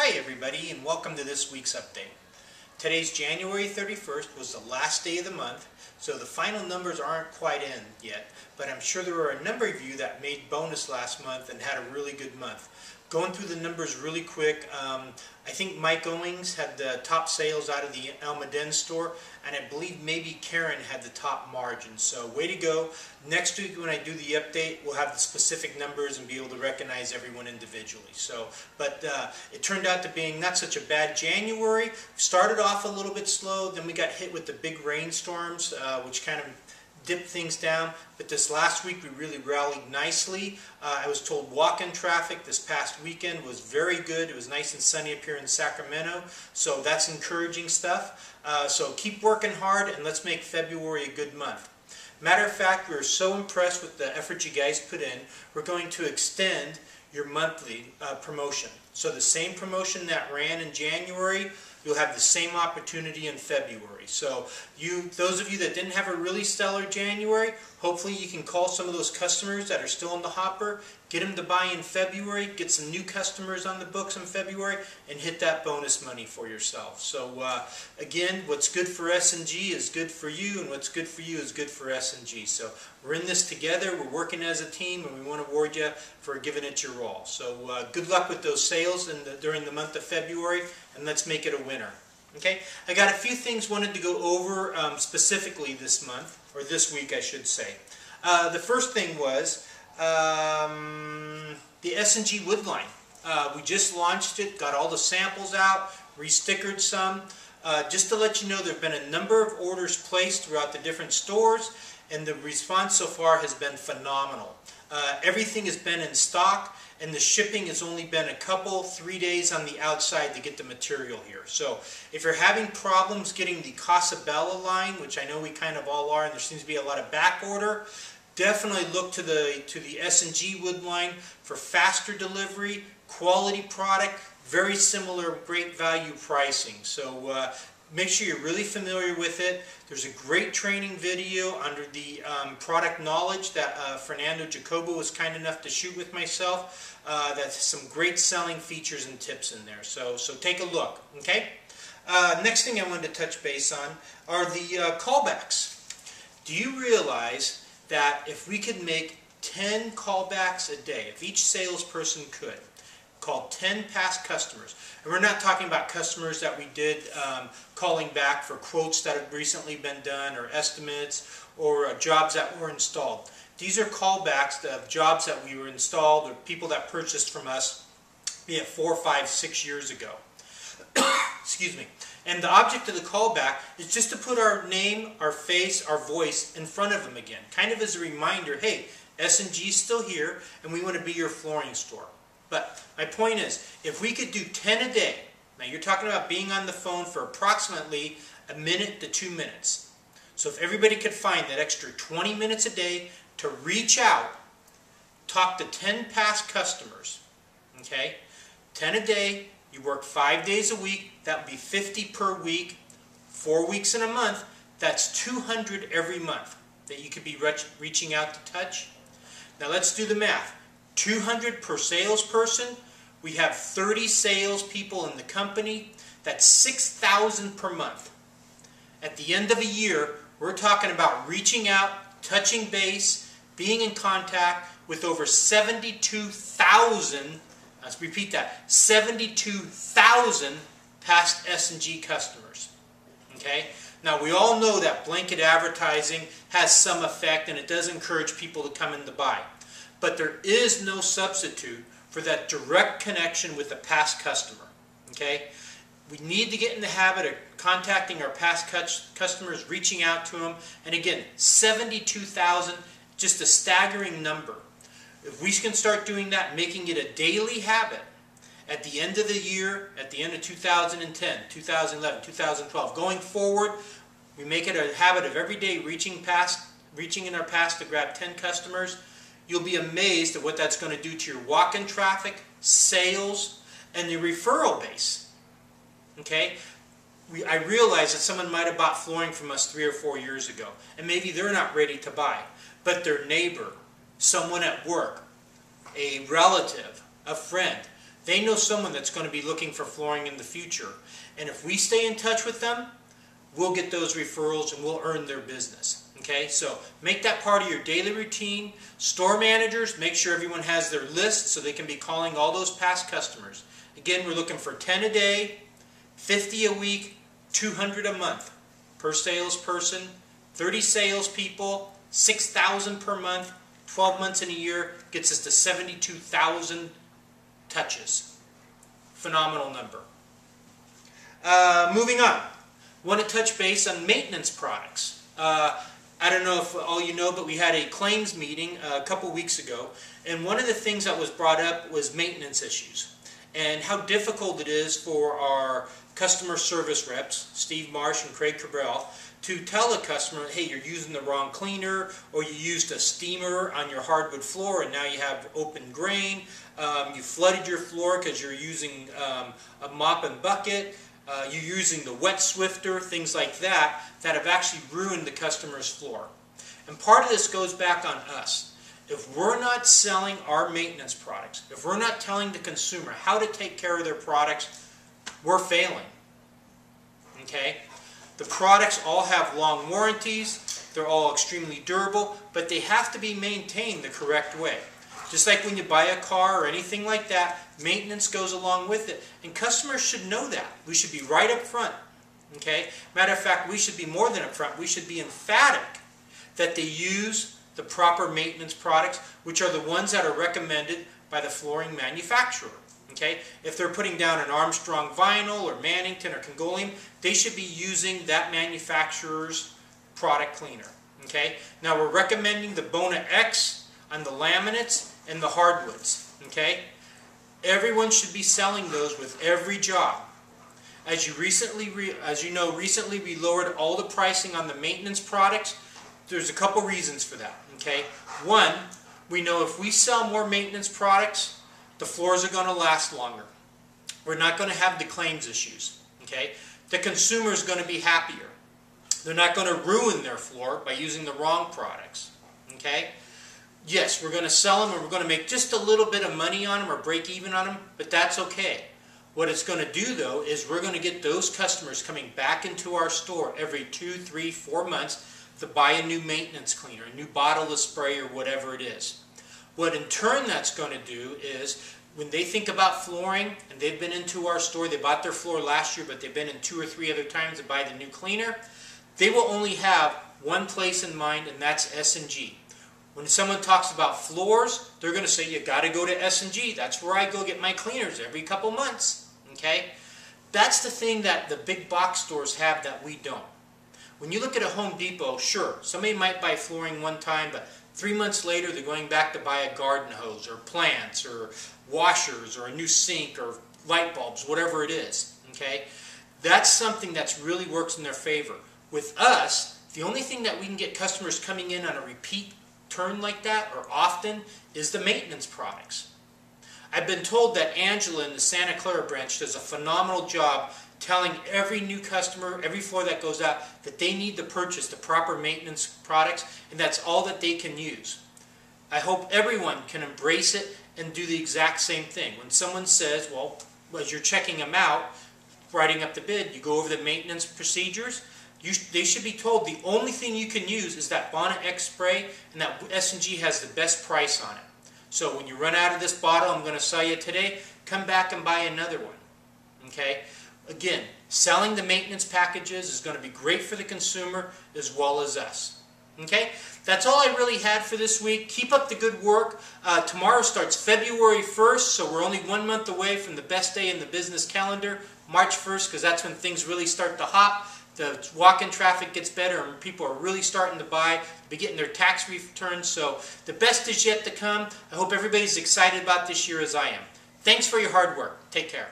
Hi everybody, and welcome to this week's update. Today's January 31st was the last day of the month, so the final numbers aren't quite in yet, but I'm sure there were a number of you that made bonus last month and had a really good month. Going through the numbers really quick, I think Mike Owings had the top sales out of the Almaden store, and I believe maybe Karen had the top margin. So way to go. Next week when I do the update, we'll have the specific numbers and be able to recognize everyone individually. But it turned out to being not such a bad January. Started off a little bit slow, then we got hit with the big rainstorms, which kind of dipped things down, but this last week we really rallied nicely. I was told walk-in traffic this past weekend was very good. It was nice and sunny up here in Sacramento, so that's encouraging stuff. So keep working hard and let's make February a good month. Matter of fact, we're so impressed with the effort you guys put in, we're going to extend your monthly promotion. So the same promotion that ran in January, you'll have the same opportunity in February. So those of you that didn't have a really stellar January, hopefully you can call some of those customers that are still in the hopper, get them to buy in February, get some new customers on the books in February, and hit that bonus money for yourself. So again, what's good for S&G is good for you, and what's good for you is good for S&G. So we're in this together, we're working as a team, and we want to reward you for giving it your all. So good luck with those sales during the month of February, and let's make it a winner. Okay, I got a few things wanted to go over specifically this month, or this week I should say. The first thing was the S&G wood line. We just launched it, got all the samples out, restickered some. Just to let you know, there have been a number of orders placed throughout the different stores, and the response so far has been phenomenal. Everything has been in stock, and the shipping has only been 3 days on the outside to get the material here. So if you're having problems getting the Casabella line, which I know we kind of all are, and there seems to be a lot of back order, definitely look to the S&G wood line for faster delivery, quality product, very similar great value pricing. So make sure you're really familiar with it. There's a great training video under the product knowledge that Fernando Jacobo was kind enough to shoot with myself. That's some great selling features and tips in there. So take a look. Okay. Next thing I wanted to touch base on are the callbacks. Do you realize that if we could make 10 callbacks a day, if each salesperson could call 10 past customers, and we're not talking about customers that we did calling back for quotes that have recently been done, or estimates, or jobs that were installed. These are callbacks of jobs that we were installed, or people that purchased from us, be it 4, 5, 6 years ago. Excuse me. And the object of the callback is just to put our name, our face, our voice in front of them again. Kind of as a reminder, hey, S&G's still here, and we want to be your flooring store. But my point is, if we could do 10 a day, now you're talking about being on the phone for approximately a minute to 2 minutes. So if everybody could find that extra 20 minutes a day to reach out, talk to 10 past customers, okay? 10 a day, you work 5 days a week, that would be 50 per week, 4 weeks in a month, that's 200 every month that you could be reaching out to touch. Now let's do the math. 200 per salesperson, we have 30 salespeople in the company, that's 6,000 per month. At the end of a year, we're talking about reaching out, touching base, being in contact with over 72,000, let's repeat that, 72,000 past S&G customers. Okay? Now we all know that blanket advertising has some effect, and it does encourage people to come in to buy. But there is no substitute for that direct connection with a past customer. Okay? We need to get in the habit of contacting our past customers, reaching out to them. And again, 72,000, just a staggering number. If we can start doing that, making it a daily habit, at the end of the year, at the end of 2010, 2011, 2012, going forward, we make it a habit of every day reaching in our past to grab 10 customers. You'll be amazed at what that's going to do to your walk-in traffic, sales, and your referral base. Okay? I realize that someone might have bought flooring from us 3 or 4 years ago, and maybe they're not ready to buy, but their neighbor, someone at work, a relative, a friend, they know someone that's going to be looking for flooring in the future. And if we stay in touch with them, we'll get those referrals and we'll earn their business. Okay, so make that part of your daily routine. Store managers, make sure everyone has their list so they can be calling all those past customers. Again, we're looking for 10 a day, 50 a week, 200 a month per salesperson, 30 salespeople, 6,000 per month, 12 months in a year gets us to 72,000 touches. Phenomenal number. Moving on. Want to touch base on maintenance products. I don't know if all you know, but we had a claims meeting a couple weeks ago, and one of the things that was brought up was maintenance issues and how difficult it is for our customer service reps, Steve Marsh and Craig Cabral, to tell a customer, hey, you're using the wrong cleaner, or you used a steamer on your hardwood floor and now you have open grain, you flooded your floor because you're using a mop and bucket, you're using the wet swifter, things like that, that have actually ruined the customer's floor. And part of this goes back on us. If we're not selling our maintenance products, if we're not telling the consumer how to take care of their products, we're failing. Okay? The products all have long warranties, they're all extremely durable, but they have to be maintained the correct way. Just like when you buy a car or anything like that, maintenance goes along with it. And customers should know that. We should be right up front. Okay? Matter of fact, we should be more than up front. We should be emphatic that they use the proper maintenance products, which are the ones that are recommended by the flooring manufacturer. Okay? If they're putting down an Armstrong vinyl or Mannington or Congoleum, they should be using that manufacturer's product cleaner. Okay? Now we're recommending the Bona X on the laminates and the hardwoods. Okay? Everyone should be selling those with every job. As you know, recently we lowered all the pricing on the maintenance products. There's a couple reasons for that. Okay? One, we know if we sell more maintenance products, the floors are going to last longer. We're not going to have the claims issues. Okay? The consumer is going to be happier. They're not going to ruin their floor by using the wrong products. Okay? Yes, we're going to sell them and we're going to make just a little bit of money on them or break even on them, but that's okay. What it's going to do though is we're going to get those customers coming back into our store every 2, 3, 4 months to buy a new maintenance cleaner, a new bottle of spray or whatever it is. What in turn that's going to do is when they think about flooring and they've been into our store, they bought their floor last year but they've been in 2 or 3 other times to buy the new cleaner, they will only have one place in mind, and that's S&G. When someone talks about floors, they're going to say, you got to go to S&G. That's where I go get my cleaners every couple months. Okay? That's the thing that the big box stores have that we don't. When you look at a Home Depot, sure, somebody might buy flooring one time, but 3 months later they're going back to buy a garden hose or plants or washers or a new sink or light bulbs, whatever it is. Okay? That's something that really works in their favor. With us, the only thing that we can get customers coming in on a repeat turn like that or often is the maintenance products. I've been told that Angela in the Santa Clara branch does a phenomenal job telling every new customer, every floor that goes out, that they need to purchase the proper maintenance products, and that's all that they can use. I hope everyone can embrace it and do the exact same thing. When someone says, well, as you're checking them out, writing up the bid, you go over the maintenance procedures, they should be told the only thing you can use is that Bona X spray, and that S&G has the best price on it. So when you run out of this bottle I'm going to sell you today, come back and buy another one. Okay? Again, selling the maintenance packages is going to be great for the consumer as well as us. Okay? That's all I really had for this week. Keep up the good work. Tomorrow starts February 1st, so we're only 1 month away from the best day in the business calendar, March 1st, because that's when things really start to hop. The walk-in traffic gets better and people are really starting to buy, be getting their tax returns. So the best is yet to come. I hope everybody's excited about this year as I am. Thanks for your hard work. Take care.